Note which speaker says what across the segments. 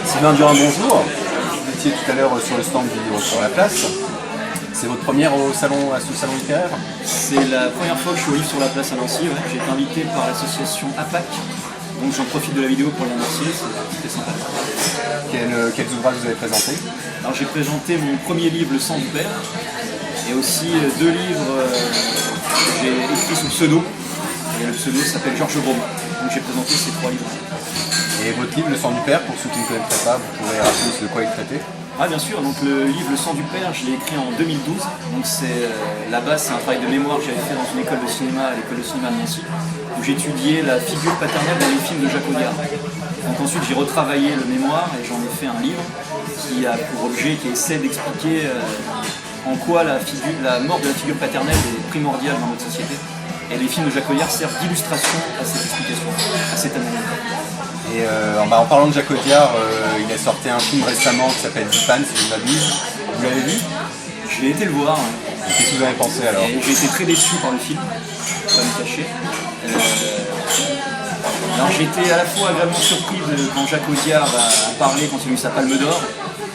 Speaker 1: Sylvain Durand, bonjour. Vous étiez tout à l'heure sur le stand du livre sur la place. C'est votre première à ce salon littéraire?
Speaker 2: C'est la première fois que je suis au livre sur la place à Nancy. Ouais. J'ai été invité par l'association APAC. Donc j'en profite de la vidéo pour les remercier, c'était sympa.
Speaker 1: Quels ouvrages vous avez présentés?
Speaker 2: Alors j'ai présenté mon premier livre, Le sang du père, et aussi deux livres que j'ai écrits sous pseudo. Et le pseudo s'appelle Georges Braun. Donc j'ai présenté ces trois livres.
Speaker 1: Et votre livre, Le sang du père, pour ceux qui ne connaîtraient pas, vous pourrez rappeler de quoi il traitait?
Speaker 2: Ah bien sûr, donc le livre Le sang du père, je l'ai écrit en 2012. Donc là-bas, c'est un travail de mémoire que j'avais fait dans une école de cinéma, à l'école de cinéma de Nancy, où j'étudiais la figure paternelle dans les films de Jacques Audiard. Donc ensuite, j'ai retravaillé le mémoire et j'en ai fait un livre qui a pour objet, qui essaie d'expliquer en quoi la mort de la figure paternelle est primordiale dans notre société. Et les films de Jacques Audiard servent d'illustration à cette explication, à cette analyse.
Speaker 1: Et en parlant de Jacques Audiard, il a sorti un film récemment qui s'appelle Dipan, si je ne m'abuse. Vous l'avez vu?
Speaker 2: Je l'ai été le voir.
Speaker 1: Qu'est-ce que vous avez pensé alors?
Speaker 2: J'ai été très déçu par le film, pas me cacher. Alors j'ai été à la fois agréablement surpris quand Jacques Audiard a parlé quand il a eu sa Palme d'Or.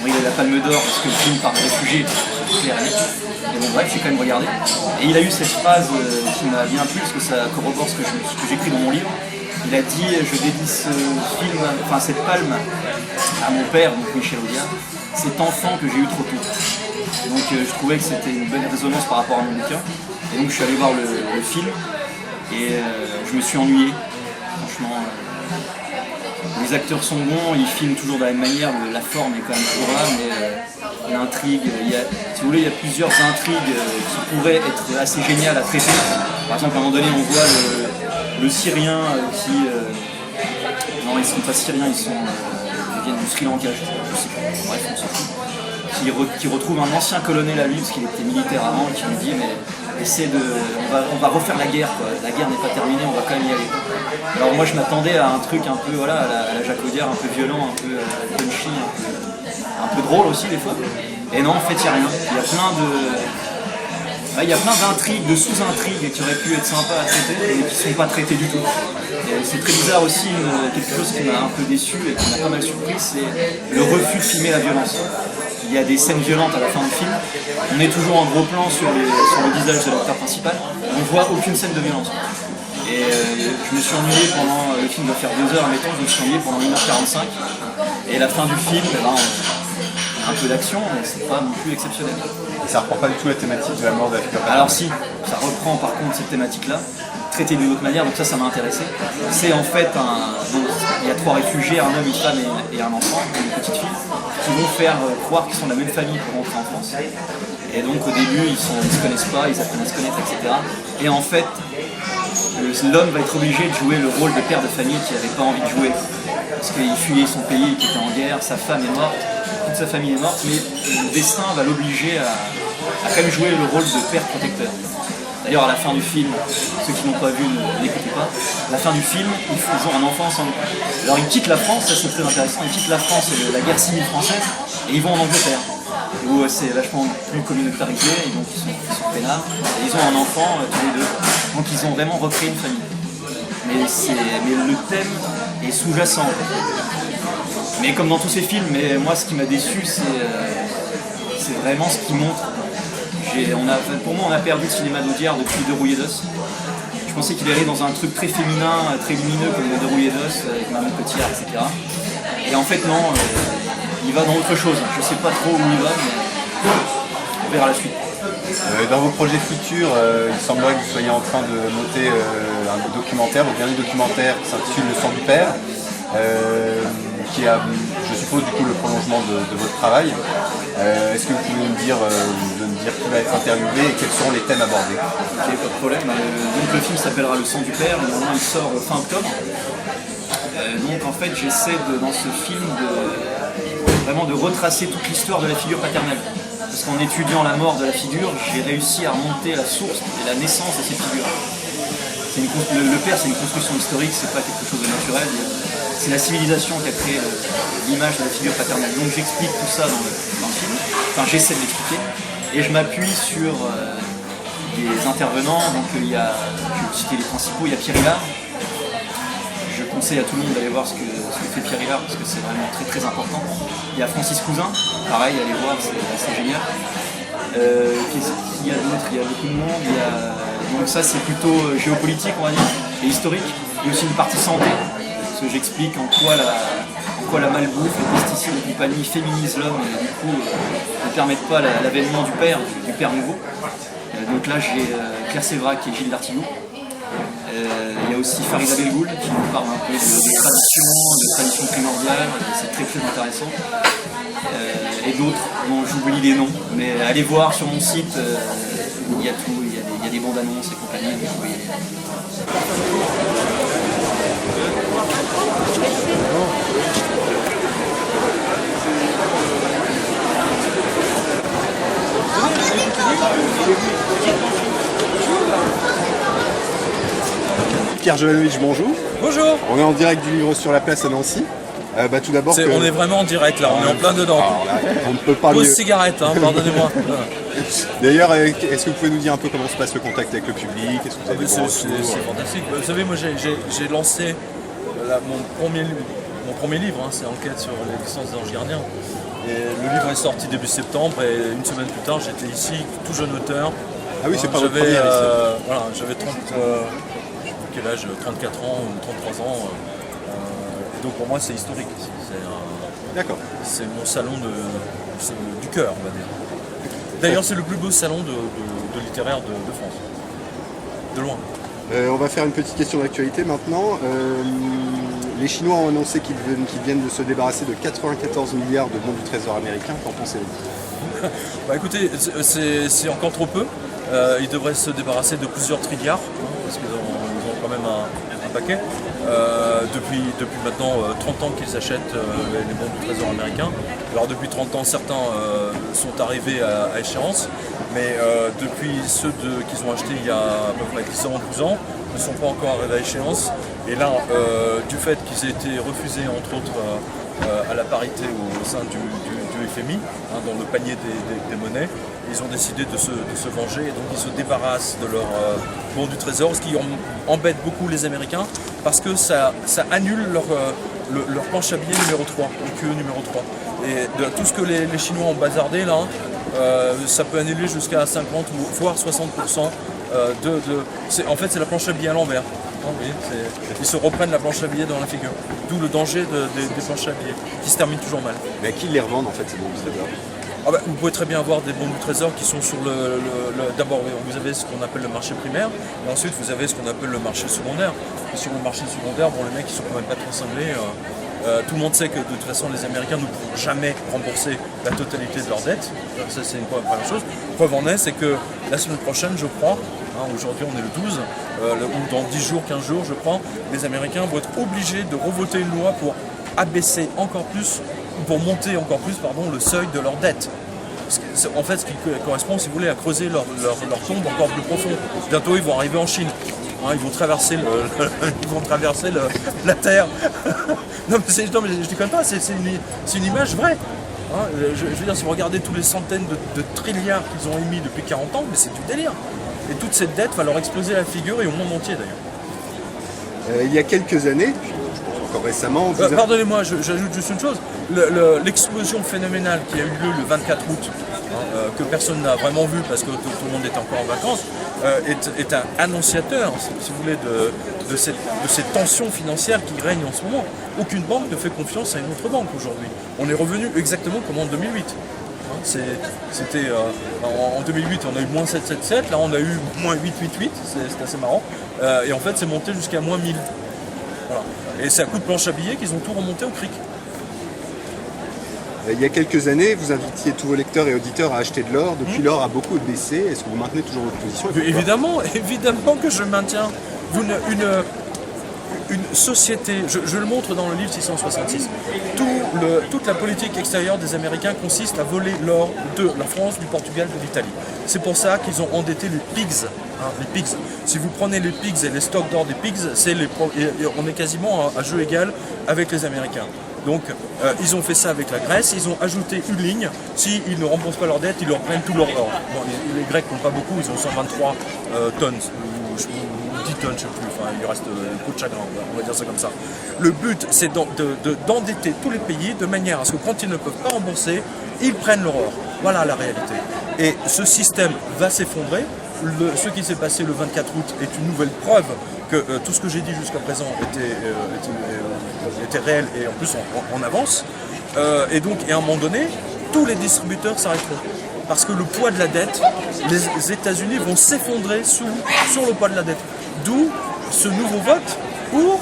Speaker 2: Bon, il a eu la Palme d'Or parce que le film parle des réfugiés, c'est clair et net. Et bon bref, j'ai quand même regardé. Et il a eu cette phrase qui m'a bien plu parce que ça corrobore ce que j'écris dans mon livre. Il a dit, je dédie ce film, enfin cette palme à mon père, donc Michel Audiard, cet enfant que j'ai eu trop tôt. Donc je trouvais que c'était une bonne résonance par rapport à mon bouquin. Et donc je suis allé voir le film et je me suis ennuyé. Franchement, les acteurs sont bons, ils filment toujours de la même manière, la forme est quand même toujours là, mais l'intrigue, si vous voulez, il y a plusieurs intrigues qui pourraient être assez géniales à traiter. Par exemple, à un moment donné, on voit le Syrien qui... non, ils ne sont pas Syriens, ils viennent du Sri Lanka, je sais pas, bref, on s'en fout. Qui retrouve un ancien colonel à lui, parce qu'il était militaire avant, et qui lui dit mais on va refaire la guerre, quoi. La guerre n'est pas terminée, on va quand même y aller. Alors moi je m'attendais à un truc un peu voilà, à la Jacques Audiard, un peu violent, un peu punchy, un peu drôle aussi des fois. Et non, en fait il n'y a rien. Il y a plein d'intrigues, de sous-intrigues qui auraient pu être sympas à traiter et qui ne sont pas traitées du tout. Et c'est très bizarre aussi, quelque chose qui m'a un peu déçu et qui m'a pas mal surpris, c'est le refus de filmer la violence. Il y a des scènes violentes à la fin du film, on est toujours en gros plan sur le visage de l'acteur principal, on ne voit aucune scène de violence. Et je me suis ennuyé pendant, le film doit faire 2 heures, mettons, je me suis ennuyé pendant 1h45, et la fin du film, un peu d'action, mais c'est pas non plus exceptionnel.
Speaker 1: Et ça reprend pas du tout la thématique de la mort de la figure paternelle?
Speaker 2: Alors si, ça reprend par contre cette thématique-là, traitée d'une autre manière, donc ça m'a intéressé. C'est en fait il y a 3 réfugiés, un homme, une femme et un enfant, une petite fille, qui vont faire croire qu'ils sont de la même famille pour rentrer en France. Et donc au début, ils se connaissent pas, ils apprennent à se connaître, etc. Et en fait, l'homme va être obligé de jouer le rôle de père de famille qu'il n'avait pas envie de jouer. Parce qu'il fuyait son pays, qui était en guerre, sa femme est morte, toute sa famille est morte, mais le destin va l'obliger à quand même jouer le rôle de père protecteur. D'ailleurs, à la fin du film, ceux qui n'ont pas vu, n'écoutez pas, à la fin du film, ils ont un enfant ensemble. Alors ils quittent la France, ça c'est très intéressant, ils quittent la France et la guerre civile française, et ils vont en Angleterre, où c'est vachement plus communautarisé, et donc ils sont peinards, et ils ont un enfant tous les deux. Donc ils ont vraiment recréé une famille. Mais le thème est sous-jacent. Mais comme dans tous ces films, mais moi ce qui m'a déçu, c'est vraiment ce qui montre. Pour moi, on a perdu le cinéma d'Audiard depuis De Rouillé d'Os. Je pensais qu'il allait dans un truc très féminin, très lumineux comme De Rouillé d'Os, avec Marion Cotillard, etc. Et en fait, non, il va dans autre chose. Je ne sais pas trop où il va, mais on verra la suite.
Speaker 1: Dans vos projets futurs, il semblerait que vous soyez en train de monter un documentaire, votre dernier documentaire qui s'intitule Le sang du père, qui a, je suppose, du coup le prolongement de votre travail. Est-ce que vous pouvez me dire qui va être interviewé et quels seront les thèmes abordés?
Speaker 2: Ok, pas de problème. Donc le film s'appellera Le sang du père, normalement il sort fin octobre. Donc en fait j'essaie dans ce film vraiment de retracer toute l'histoire de la figure paternelle. Parce qu'en étudiant la mort de la figure, j'ai réussi à remonter la source et la naissance de cette figure. Le père, c'est une construction historique, c'est pas quelque chose de naturel. C'est la civilisation qui a créé l'image de la figure paternelle. Donc j'explique tout ça dans le film, enfin j'essaie de l'expliquer, et je m'appuie sur des intervenants. Donc je vais citer les principaux, il y a Pierre Hillard. Je conseille à tout le monde d'aller voir ce que fait Pierre Hillard parce que c'est vraiment très très important. Il y a Francis Cousin, pareil, allez voir, c'est génial. Qu'est-ce qu'il y a d'autre? Il y a beaucoup de monde. Donc ça c'est plutôt géopolitique on va dire, et historique. Il y a aussi une partie santé, parce que j'explique en quoi la malbouffe, les pesticides et compagnie féminisent l'homme et du coup ne permettent pas l'avènement du père nouveau. Donc là j'ai Claire Sévrac et Gilles Dartigues. Il y a aussi Farida Belgoul qui nous parle un peu de tradition primordiale, c'est très très intéressant. Et d'autres dont j'oublie les noms, mais allez voir sur mon site, il y a tout, il y a des bandes annonces et compagnie, donc vous pouvez y aller.
Speaker 1: Pierre Jovanovic, bonjour.
Speaker 3: Bonjour.
Speaker 1: On est en direct du Livre sur la Place à Nancy. Tout d'abord,
Speaker 3: On est vraiment en direct là, on est en plein dedans.
Speaker 1: Alors là, on ne peut pas
Speaker 3: Pause
Speaker 1: mieux.
Speaker 3: cigarette, hein, pardonnez-moi.
Speaker 1: D'ailleurs, est-ce que vous pouvez nous dire un peu comment se passe le contact avec le public? Est-ce que vous avez des bons
Speaker 3: C'est
Speaker 1: retours
Speaker 3: fantastique. Vous savez, moi j'ai lancé mon premier livre, hein, c'est Enquête sur l'existence des anges gardiens. Et le livre est sorti début septembre et une semaine plus tard j'étais ici, tout jeune auteur.
Speaker 1: Ah oui, c'est pas votre
Speaker 3: J'avais
Speaker 1: première ici.
Speaker 3: voilà, j'avais 30, je sais plus quel âge, 34 ans ou 33 ans. Et donc pour moi c'est historique.
Speaker 1: D'accord.
Speaker 3: C'est mon salon du cœur, on va dire. D'ailleurs, c'est le plus beau salon de littéraire de France. De loin.
Speaker 1: On va faire une petite question d'actualité maintenant. Les Chinois ont annoncé qu'ils viennent de se débarrasser de 94 milliards de bons du trésor américain. Qu'en pensez-vous?
Speaker 3: Bah écoutez, c'est encore trop peu. Ils devraient se débarrasser de plusieurs trilliards, hein, parce qu'ils ont quand même un paquet. Depuis maintenant 30 ans qu'ils achètent les bons du trésor américain. Alors depuis 30 ans, certains sont arrivés à échéance, mais depuis ceux qu'ils ont achetés il y a à peu près 10 ans, 12 ans, ne sont pas encore arrivés à échéance. Et là, du fait qu'ils aient été refusés, entre autres, à la parité au sein du FMI, hein, dans le panier des monnaies, ils ont décidé de se venger et donc ils se débarrassent de leurs bons du trésor, ce qui embête beaucoup les Américains parce que ça annule leur planche à billets numéro 3, le QE numéro 3. Et de tout ce que les Chinois ont bazardé là, ça peut annuler jusqu'à 50 ou voire 60% en fait c'est la planche à billets à l'envers. Ils se reprennent la planche à billets dans la figure. D'où le danger des planches à billets, qui se terminent toujours mal.
Speaker 1: Mais à qui ils les revendent en fait ces bons du trésor?
Speaker 3: Vous pouvez très bien avoir des bons du trésor qui sont sur d'abord vous avez ce qu'on appelle le marché primaire, et ensuite vous avez ce qu'on appelle le marché secondaire. Et sur le marché secondaire, les mecs ils sont quand même pas trop cinglés. Tout le monde sait que de toute façon les Américains ne pourront jamais rembourser la totalité de leurs dettes. Ça c'est une première chose. Preuve en est, c'est que la semaine prochaine, je crois, aujourd'hui on est le 12, ou dans 10 jours, 15 jours je crois, les Américains vont être obligés de revoter une loi pour abaisser encore plus, pour monter encore plus le seuil de leur dette. En fait, ce qui correspond, si vous voulez, à creuser leur tombe encore plus profond. Bientôt, ils vont arriver en Chine. Ils vont traverser la Terre. non, mais je déconne pas, c'est une image vraie. Je veux dire, si vous regardez tous les centaines de trilliards qu'ils ont émis depuis 40 ans, mais c'est du délire. Et toute cette dette va leur exploser la figure et au monde entier d'ailleurs.
Speaker 1: Il y a quelques années, encore récemment...
Speaker 3: Pardonnez-moi, j'ajoute juste une chose. L'explosion phénoménale qui a eu lieu le 24 août, que personne n'a vraiment vu parce que tout le monde était encore en vacances, est un annonciateur, si vous voulez, de cette tension financière qui règne en ce moment. Aucune banque ne fait confiance à une autre banque aujourd'hui. On est revenu exactement comme en 2008. C'était en 2008 on a eu moins 777, là on a eu moins 888, c'est assez marrant. Et en fait c'est monté jusqu'à moins 1000. Voilà. Et c'est à coup de planche à billets qu'ils ont tout remonté au cric.
Speaker 1: Il y a quelques années, vous invitiez tous vos lecteurs et auditeurs à acheter de l'or. Depuis, l'or a beaucoup baissé. Est-ce que vous maintenez toujours votre position?
Speaker 3: Évidemment que je maintiens une société, je le montre dans le livre 666, toute la politique extérieure des Américains consiste à voler l'or de la France, du Portugal, de l'Italie. C'est pour ça qu'ils ont endetté les pigs. Les pigs. Si vous prenez les pigs et les stocks d'or des pigs, on est quasiment à jeu égal avec les Américains. Donc ils ont fait ça avec la Grèce, ils ont ajouté une ligne, s'ils ne remboursent pas leur dette, ils leur prennent tout leur or. Bon, les Grecs n'ont pas beaucoup, ils ont 123 tonnes, ou 10 tonnes, je ne sais plus, enfin il lui reste une peau de chagrin, on va dire ça comme ça. Le but c'est d'endetter tous les pays de manière à ce que quand ils ne peuvent pas rembourser, ils prennent leur or. Voilà la réalité. Et ce système va s'effondrer. Ce qui s'est passé le 24 août est une nouvelle preuve que tout ce que j'ai dit jusqu'à présent était réel et en plus en avance. Et donc, à un moment donné, tous les distributeurs s'arrêteront. Parce que le poids de la dette, les États-Unis vont s'effondrer sur le poids de la dette. D'où ce nouveau vote pour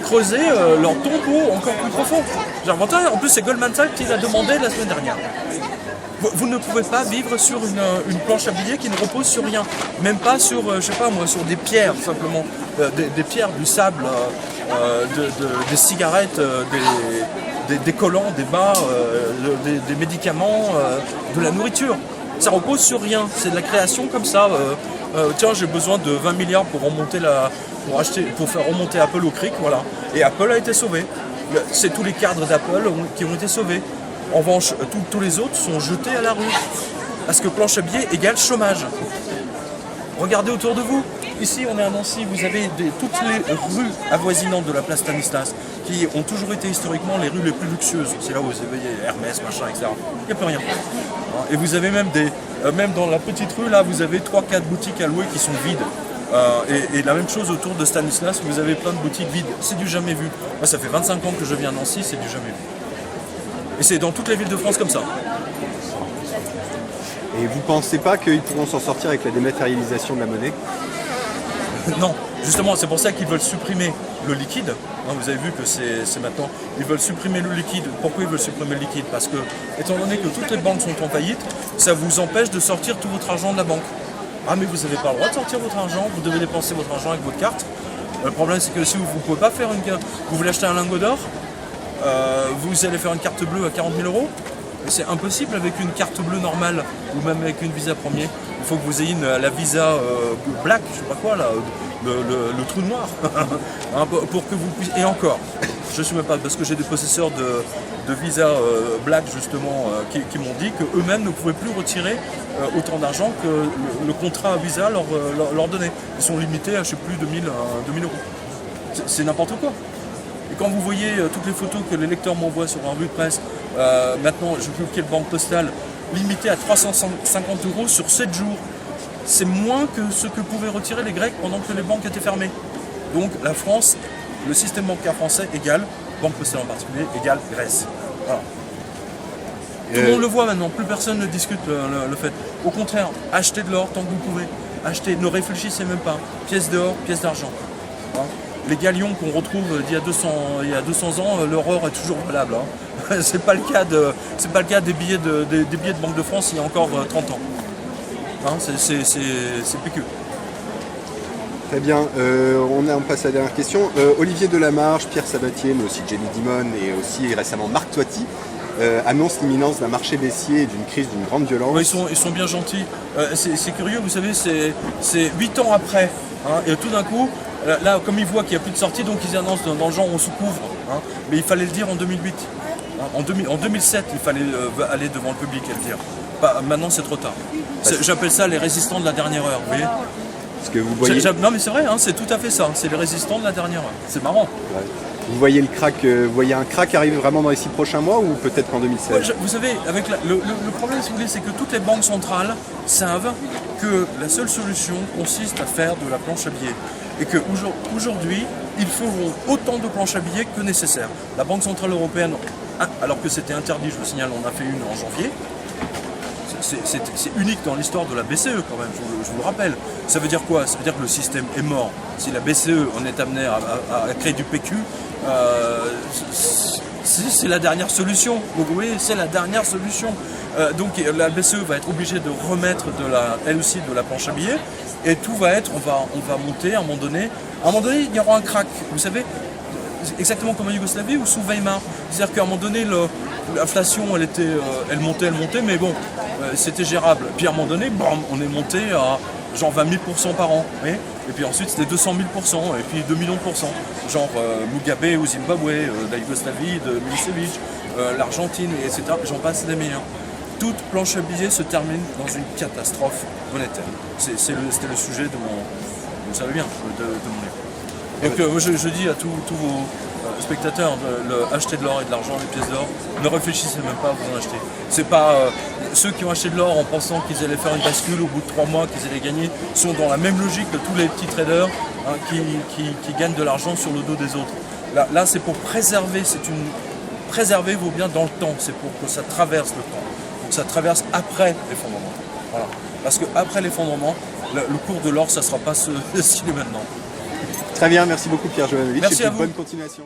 Speaker 3: creuser leur tombeau encore plus profond. En plus, c'est Goldman Sachs qui l'a demandé la semaine dernière. Vous ne pouvez pas vivre sur une planche à billets qui ne repose sur rien, même pas sur, je sais pas moi, sur des pierres simplement, des pierres, du sable, des cigarettes, des collants, des bas, des médicaments, de la nourriture. Ça repose sur rien, c'est de la création comme ça. Tiens, j'ai besoin de 20 milliards pour pour faire remonter Apple au cric, voilà. Et Apple a été sauvé. C'est tous les cadres d'Apple qui ont été sauvés. En revanche, tous les autres sont jetés à la rue. Parce que planche à billets égale chômage. Regardez autour de vous. Ici, on est à Nancy, vous avez toutes les rues avoisinantes de la place Stanislas qui ont toujours été historiquement les rues les plus luxueuses. C'est là où vous avez Hermès, machin, etc. Il n'y a plus rien. Et vous avez même dans la petite rue, là, vous avez 3-4 boutiques à louer qui sont vides. Et la même chose autour de Stanislas, vous avez plein de boutiques vides. C'est du jamais vu. Moi, ça fait 25 ans que je viens à Nancy, c'est du jamais vu. Et c'est dans toutes les villes de France comme ça.
Speaker 1: Et vous pensez pas qu'ils pourront s'en sortir avec la dématérialisation de la monnaie?
Speaker 3: Non, justement, c'est pour ça qu'ils veulent supprimer le liquide. Vous avez vu que c'est maintenant. Ils veulent supprimer le liquide. Pourquoi ils veulent supprimer le liquide? Parce que, étant donné que toutes les banques sont en faillite, ça vous empêche de sortir tout votre argent de la banque. Ah, mais vous n'avez pas le droit de sortir votre argent, vous devez dépenser votre argent avec votre carte. Le problème, c'est que si vous ne pouvez pas faire une carte, vous voulez acheter un lingot d'or, vous allez faire une carte bleue à 40 000 €. C'est impossible avec une carte bleue normale ou même avec une Visa Premier. Il faut que vous ayez la Visa Black, je sais pas quoi là, le trou noir, hein, pour que vous puissiez. Et encore, je ne sais même pas parce que j'ai des possesseurs de Visa Black justement qui m'ont dit qu'eux-mêmes ne pouvaient plus retirer autant d'argent que le contrat Visa leur donnait. Ils sont limités à je sais plus 2000 €. C'est n'importe quoi. Et quand vous voyez toutes les photos que les lecteurs m'envoient sur un revue de presse, maintenant, je ne sais plus quelle banque postale, limité à 350 € sur 7 jours, c'est moins que ce que pouvaient retirer les Grecs pendant que les banques étaient fermées. Donc la France, le système bancaire français égale, banque postale en particulier, égale Grèce. Voilà. Tout le monde le voit maintenant, plus personne ne discute le fait. Au contraire, achetez de l'or tant que vous pouvez. Achetez, ne réfléchissez même pas. Pièce d'or, pièce d'argent. Hein. Les galions qu'on retrouve il y a 200 ans, leur or est toujours valable. Hein. C'est pas le cas des billets de Banque de France il y a encore 30 ans. Hein, c'est PQ.
Speaker 1: Très bien, on passe à la dernière question. Olivier Delamarche, Pierre Sabatier, mais aussi Jamie Dimon et aussi récemment Marc Toiti annoncent l'imminence d'un marché baissier et d'une crise d'une grande violence.
Speaker 3: Ouais, ils sont bien gentils. C'est curieux, vous savez, c'est 8 ans après. Hein, et tout d'un coup, là, comme ils voient qu'il n'y a plus de sortie, donc ils annoncent dans le genre on se couvre. Hein, mais il fallait le dire en 2008. Hein, en 2007, il fallait aller devant le public et le dire. Maintenant, c'est trop tard. J'appelle ça les résistants de la dernière heure, vous voyez.
Speaker 1: Parce que vous voyez...
Speaker 3: Non mais c'est vrai, hein, c'est tout à fait ça. C'est les résistants de la dernière heure. C'est marrant.
Speaker 1: Ouais. Vous voyez le crack, vous voyez un crack arriver vraiment dans les 6 prochains mois ou peut-être qu'en 2016?
Speaker 3: Ouais, vous savez, avec le problème, si vous voulez, c'est que toutes les banques centrales savent que la seule solution consiste à faire de la planche à billets. Et qu'aujourd'hui, ils feront autant de planches à billets que nécessaire. La Banque Centrale Européenne, alors que c'était interdit, je vous signale, on a fait une en janvier. C'est unique dans l'histoire de la BCE quand même, je vous le rappelle. Ça veut dire quoi? Ça veut dire que le système est mort. Si la BCE en est amenée à créer du PQ, c'est la dernière solution. Vous voyez, c'est la dernière solution. Donc la BCE va être obligée de remettre elle aussi de la planche à billets. Et tout va être, on va monter à un moment donné. À un moment donné, il y aura un crack. Vous savez, exactement comme en Yougoslavie ou sous Weimar. C'est-à-dire qu'à un moment donné, l'inflation, elle montait, mais bon, c'était gérable. Puis à un moment donné, bam, on est monté à genre 20 000% par an. Oui, et puis ensuite, c'était 200 000%, et puis 2 millions de %. Genre Mugabe au Zimbabwe, la Yougoslavie, de Milicevic, l'Argentine, etc. J'en passe des meilleurs. toute planche à billets se termine dans une catastrophe monétaire. C'était le sujet de mon, vous le savez bien, de mon livre. Donc moi je dis à tous vos spectateurs, acheter de l'or et de l'argent, les pièces d'or, ne réfléchissez même pas à vous en acheter. C'est pas ceux qui ont acheté de l'or en pensant qu'ils allaient faire une bascule au bout de 3 mois, qu'ils allaient gagner, sont dans la même logique que tous les petits traders qui gagnent de l'argent sur le dos des autres. Là c'est pour préserver, préserver vos biens dans le temps, c'est pour que ça traverse le temps, pour que ça traverse après l'effondrement. Voilà. Parce qu'après l'effondrement, le cours de l'or, ça ne sera pas ce qu'il est maintenant.
Speaker 1: Très bien, merci beaucoup Pierre Jovanovic,
Speaker 3: Merci
Speaker 1: et
Speaker 3: à
Speaker 1: puis
Speaker 3: vous.
Speaker 1: bonne continuation.